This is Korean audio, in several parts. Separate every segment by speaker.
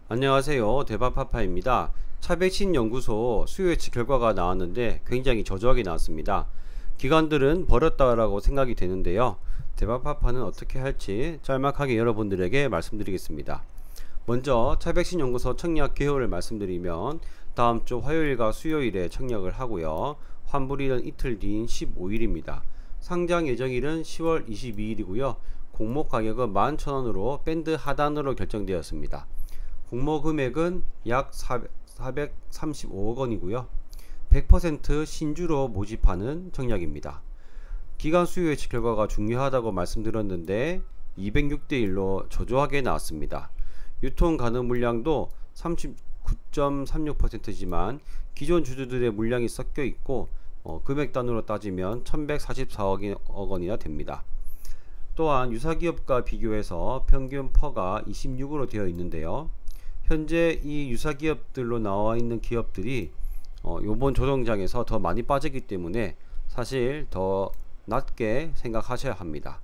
Speaker 1: 안녕하세요. 대박파파입니다. 차백신 연구소 수요 예측 결과가 나왔는데 굉장히 저조하게 나왔습니다. 기관들은 버렸다라고 생각이 되는데요. 대박파파는 어떻게 할지 짤막하게 여러분들에게 말씀드리겠습니다. 먼저 차백신 연구소 청약 개요를 말씀드리면 다음 주 화요일과 수요일에 청약을 하고요. 환불일은 이틀 뒤인 15일입니다. 상장 예정일은 10월 22일이고요. 공모 가격은 11,000원으로 밴드 하단으로 결정되었습니다. 공모 금액은 약 435억 원이고요. 100% 신주로 모집하는 청약입니다. 기관 수요 예측 결과가 중요하다고 말씀드렸는데 206대 1로 저조하게 나왔습니다. 유통 가능 물량도 39.36%지만 기존 주주들의 물량이 섞여 있고 금액 단위로 따지면 1144억 원이나 됩니다. 또한 유사기업과 비교해서 평균 퍼가 26으로 되어 있는데요. 현재 이 유사기업들로 나와 있는 기업들이 요번 조정장에서 더 많이 빠지기 때문에 사실 더 낮게 생각하셔야 합니다.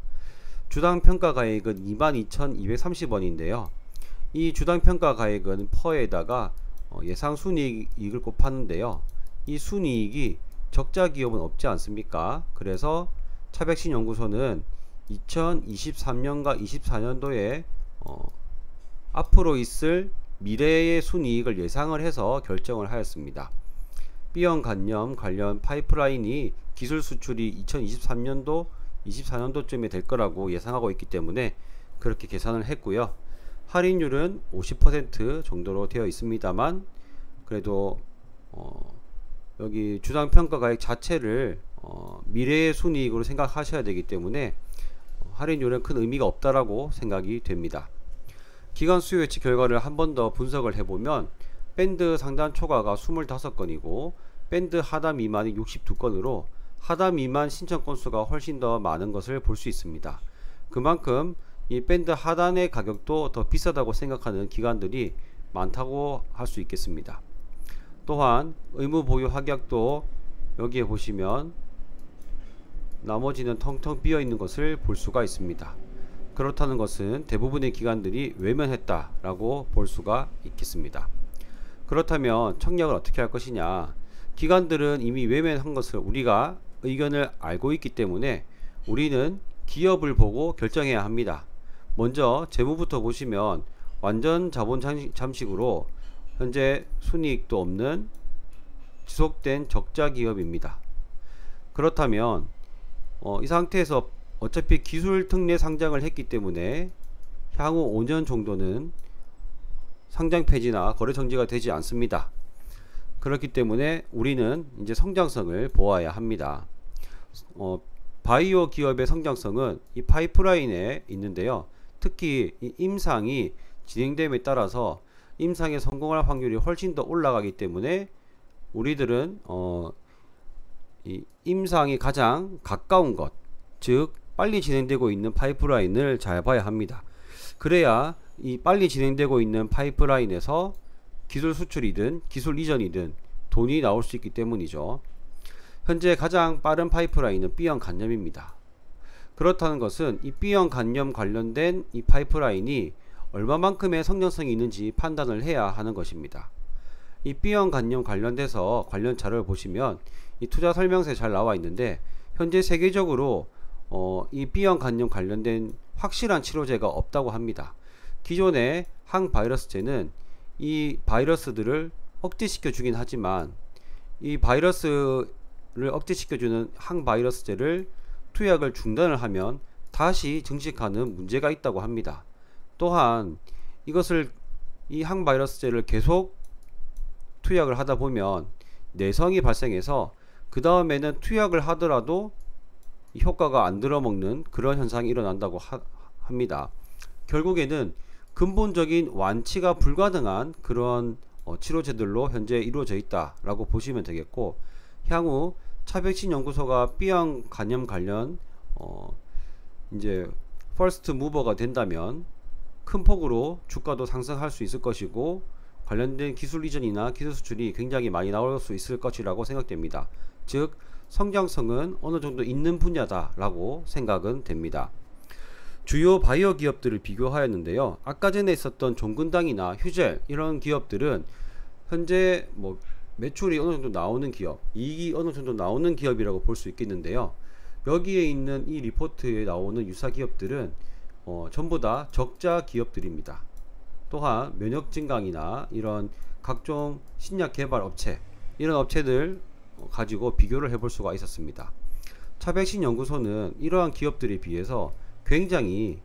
Speaker 1: 주당 평가 가액은 22,230원인데요. 이 주당 평가 가액은 퍼에다가 예상 순이익을 곱하는데요. 이 순이익이 적자 기업은 없지 않습니까? 그래서 차백신 연구소는 2023년과 24년도에 앞으로 있을 미래의 순이익을 예상을 해서 결정을 하였습니다. B형 간염 관련 파이프라인이 기술 수출이 2023년도 24년도쯤에 될 거라고 예상하고 있기 때문에 그렇게 계산을 했고요. 할인율은 50% 정도로 되어 있습니다만 그래도 여기 주당평가가액 자체를 미래의 순이익으로 생각하셔야 되기 때문에 할인율은 큰 의미가 없다라고 생각이 됩니다. 기관 수요 예측 결과를 한 번 더 분석을 해보면 밴드 상단 초과가 25건이고 밴드 하단 미만이 62건으로 하단 미만 신청 건수가 훨씬 더 많은 것을 볼 수 있습니다. 그만큼 이 밴드 하단의 가격도 더 비싸다고 생각하는 기관들이 많다고 할 수 있겠습니다. 또한 의무 보유 확약도 여기에 보시면 나머지는 텅텅 비어 있는 것을 볼 수가 있습니다. 그렇다는 것은 대부분의 기관들이 외면했다라고 볼 수가 있겠습니다. 그렇다면 청약을 어떻게 할 것이냐? 기관들은 이미 외면한 것을 우리가 의견을 알고 있기 때문에 우리는 기업을 보고 결정해야 합니다. 먼저 재무부터 보시면 완전 자본 잠식으로 현재 순이익도 없는 지속된 적자 기업입니다. 그렇다면 이 상태에서 어차피 기술 특례 상장을 했기 때문에 향후 5년 정도는 상장 폐지나 거래 정지가 되지 않습니다. 그렇기 때문에 우리는 이제 성장성을 보아야 합니다. 바이오 기업의 성장성은 이 파이프라인에 있는데요. 특히 이 임상이 진행됨에 따라서 임상에 성공할 확률이 훨씬 더 올라가기 때문에 우리들은 이 임상이 가장 가까운 것, 즉 빨리 진행되고 있는 파이프라인을 잘 봐야 합니다. 그래야 이 빨리 진행되고 있는 파이프라인에서 기술 수출이든 기술 이전이든 돈이 나올 수 있기 때문이죠. 현재 가장 빠른 파이프라인은 B형 간염입니다. 그렇다는 것은 이 B형 간염 관련된 이 파이프라인이 얼마만큼의 성장성이 있는지 판단을 해야 하는 것입니다. 이 B형 간염 관련돼서 관련 자료를 보시면 이 투자 설명서에 잘 나와 있는데 현재 세계적으로 이 B형 간염 관련된 확실한 치료제가 없다고 합니다. 기존의 항바이러스제는 이 바이러스들을 억제시켜 주긴 하지만 이 바이러스를 억제시켜주는 항바이러스제를 투약을 중단을 하면 다시 증식하는 문제가 있다고 합니다. 또한 이것을 이 항바이러스제를 계속 투약을 하다 보면 내성이 발생해서 그 다음에는 투약을 하더라도 효과가 안 들어먹는 그런 현상이 일어난다고 합니다. 결국에는 근본적인 완치가 불가능한 그런 치료제들로 현재 이루어져 있다라고 보시면 되겠고, 향후 차백신 연구소가 B형 간염 관련 이제 퍼스트 무버가 된다면 큰 폭으로 주가도 상승할 수 있을 것이고 관련된 기술 이전이나 기술 수출이 굉장히 많이 나올 수 있을 것이라고 생각됩니다. 즉 성장성은 어느 정도 있는 분야다 라고 생각은 됩니다. 주요 바이오 기업들을 비교하였는데요. 아까 전에 있었던 종근당이나 휴젤 이런 기업들은 현재 뭐 매출이 어느 정도 나오는 기업, 이익이 어느 정도 나오는 기업이라고 볼 수 있겠는데요. 여기에 있는 이 리포트에 나오는 유사 기업들은 전부 다 적자 기업들입니다. 또한 면역 증강이나 이런 각종 신약 개발 업체, 이런 업체들 가지고 비교를 해볼 수가 있었습니다. 차백신 연구소는 이러한 기업들에 비해서 굉장히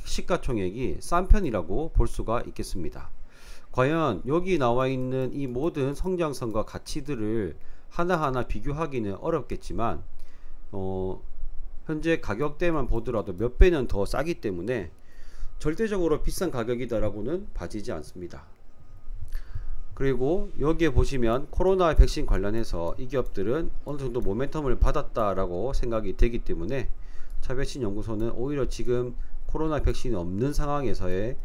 Speaker 1: 시가총액이 싼 편이라고 볼 수가 있겠습니다. 과연 여기 나와 있는 이 모든 성장성과 가치들을 하나하나 비교하기는 어렵겠지만 현재 가격대만 보더라도 몇 배는 더 싸기 때문에 절대적으로 비싼 가격이다라고는 봐지지 않습니다. 그리고 여기에 보시면 코로나 백신 관련해서 이 기업들은 어느 정도 모멘텀을 받았다라고 생각이 되기 때문에 차백신 연구소는 오히려 지금 코로나 백신이 없는 상황에서의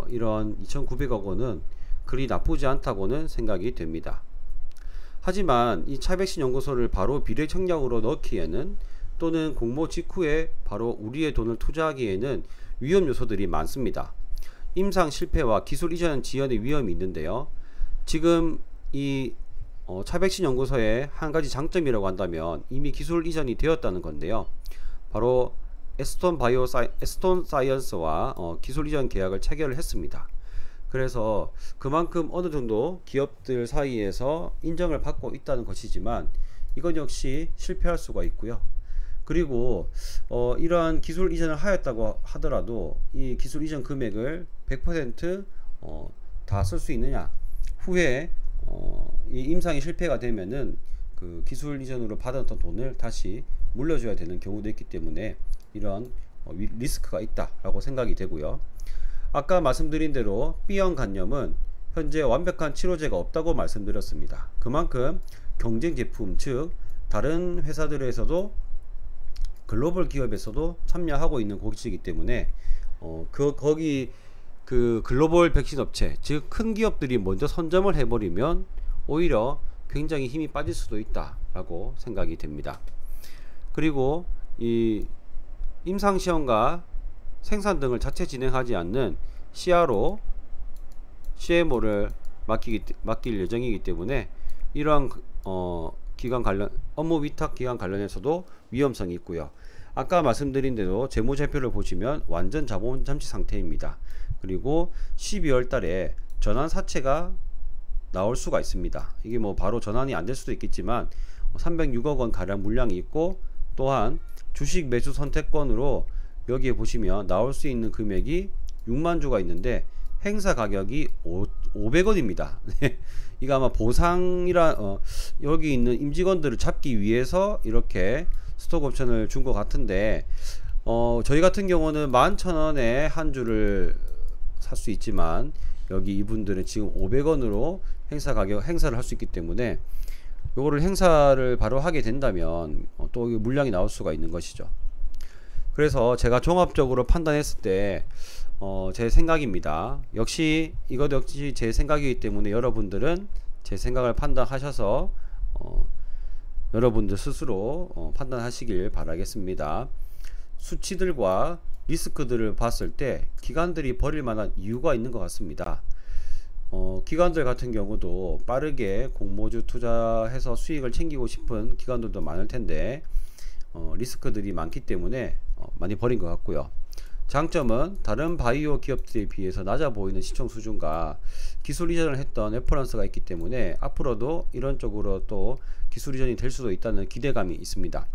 Speaker 1: 이런 2,900억 원은 그리 나쁘지 않다고는 생각이 됩니다. 하지만 이 차백신 연구소를 바로 비례청약으로 넣기에는 또는 공모 직후에 바로 우리의 돈을 투자하기에는 위험 요소들이 많습니다. 임상 실패와 기술 이전 지연의 위험이 있는데요. 지금 이 차백신 연구소의 한 가지 장점이라고 한다면 이미 기술 이전이 되었다는 건데요. 바로 에스톤 사이언스와 기술 이전 계약을 체결을 했습니다. 그래서 그만큼 어느 정도 기업들 사이에서 인정을 받고 있다는 것이지만 이건 역시 실패할 수가 있고요. 그리고 이러한 기술 이전을 하였다고 하더라도 이 기술 이전 금액을 100% 다 쓸 수 있느냐, 후에 이 임상이 실패가 되면은 그 기술 이전으로 받았던 돈을 다시 물려줘야 되는 경우도 있기 때문에 이런 리스크가 있다라고 생각이 되고요. 아까 말씀드린 대로 B형 간염은 현재 완벽한 치료제가 없다고 말씀드렸습니다. 그만큼 경쟁 제품, 즉 다른 회사들에서도 글로벌 기업에서도 참여하고 있는 곳이기 때문에 거기 그 글로벌 백신 업체, 즉 큰 기업들이 먼저 선점을 해버리면 오히려 굉장히 힘이 빠질 수도 있다라고 생각이 됩니다. 그리고 이 임상시험과 생산 등을 자체 진행하지 않는 CMO를 맡길 예정이기 때문에 이러한 기관 관련 업무 위탁 기관 관련해서도 위험성이 있고요. 아까 말씀드린 대로 재무제표를 보시면 완전 자본 잠시 상태입니다. 그리고 12월 달에 전환 사채가 나올 수가 있습니다. 이게 뭐 바로 전환이 안 될 수도 있겠지만 306억 원 가량 물량이 있고, 또한 주식 매수 선택권으로 여기에 보시면 나올 수 있는 금액이 6만 주가 있는데 행사 가격이 500원입니다. 이거 아마 보상이라 여기 있는 임직원들을 잡기 위해서 이렇게 스톡 옵션을 준 것 같은데 저희 같은 경우는 11,000원에 한 주를 살 수 있지만 여기 이분들은 지금 500원으로 행사를 할 수 있기 때문에 요거를 행사를 바로 하게 된다면 또 물량이 나올 수가 있는 것이죠. 그래서 제가 종합적으로 판단했을 때 제 생각입니다. 역시 이것 역시 제 생각이기 때문에 여러분들은 제 생각을 판단하셔서 여러분들 스스로 판단하시길 바라겠습니다. 수치들과 리스크들을 봤을 때 기관들이 버릴 만한 이유가 있는 것 같습니다. 기관들 같은 경우도 빠르게 공모주 투자해서 수익을 챙기고 싶은 기관들도 많을 텐데 리스크들이 많기 때문에 많이 버린 것 같고요. 장점은 다른 바이오 기업들에 비해서 낮아 보이는 시총 수준과 기술 이전을 했던 레퍼런스가 있기 때문에 앞으로도 이런 쪽으로 또 기술 이전이 될 수도 있다는 기대감이 있습니다.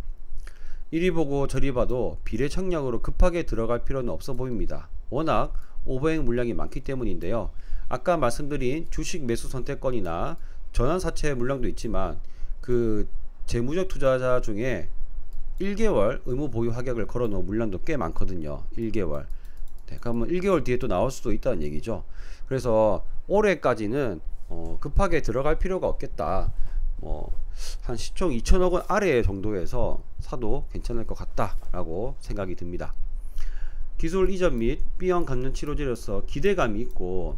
Speaker 1: 이리 보고 저리 봐도 비례청약으로 급하게 들어갈 필요는 없어 보입니다. 워낙 오버행 물량이 많기 때문인데요. 아까 말씀드린 주식 매수 선택권이나 전환사채 물량도 있지만 그 재무적 투자자 중에 1개월 의무 보유 하격을 걸어 놓은 물량도 꽤 많거든요. 1개월. 네, 그러면 1개월 뒤에 또 나올 수도 있다는 얘기죠. 그래서 올해까지는 급하게 들어갈 필요가 없겠다. 한 시총 2천억 원 아래 정도에서 사도 괜찮을 것 같다 라고 생각이 듭니다. 기술 이전 및 B형 간염 치료제로서 기대감이 있고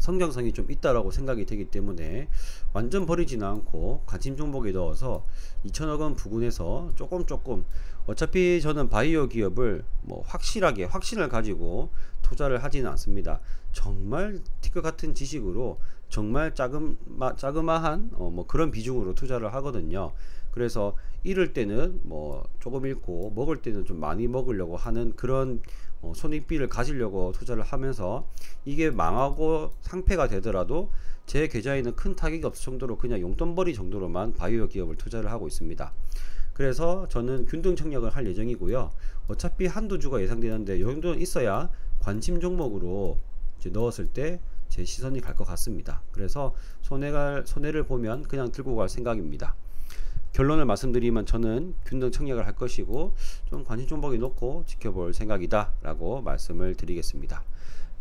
Speaker 1: 성장성이 좀 있다라고 생각이 되기 때문에 완전 버리지는 않고 관심 종목에 넣어서 2천억원 부근에서 조금 어차피 저는 바이오 기업을 뭐 확신을 가지고 투자를 하지는 않습니다. 정말 티끌 같은 지식으로 정말 자그마한 뭐 그런 비중으로 투자를 하거든요. 그래서 잃을 때는 뭐 조금 잃고 먹을 때는 좀 많이 먹으려고 하는 그런 손익비를 가지려고 투자를 하면서 이게 망하고 상폐가 되더라도 제 계좌에는 큰 타격이 없을 정도로 그냥 용돈벌이 정도로만 바이오 기업을 투자를 하고 있습니다. 그래서 저는 균등 청약을 할 예정이고요. 어차피 한두 주가 예상되는데 이 정도는 있어야 관심 종목으로 이제 넣었을 때 제 시선이 갈 것 같습니다. 그래서 손해를 보면 그냥 들고 갈 생각입니다. 결론을 말씀드리면 저는 균등 청약을 할 것이고 좀 관심 종목에 놓고 지켜볼 생각이다 라고 말씀을 드리겠습니다.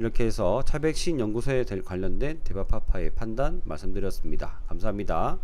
Speaker 1: 이렇게 해서 차백신 연구소에 관련된 대바파파의 판단 말씀드렸습니다. 감사합니다.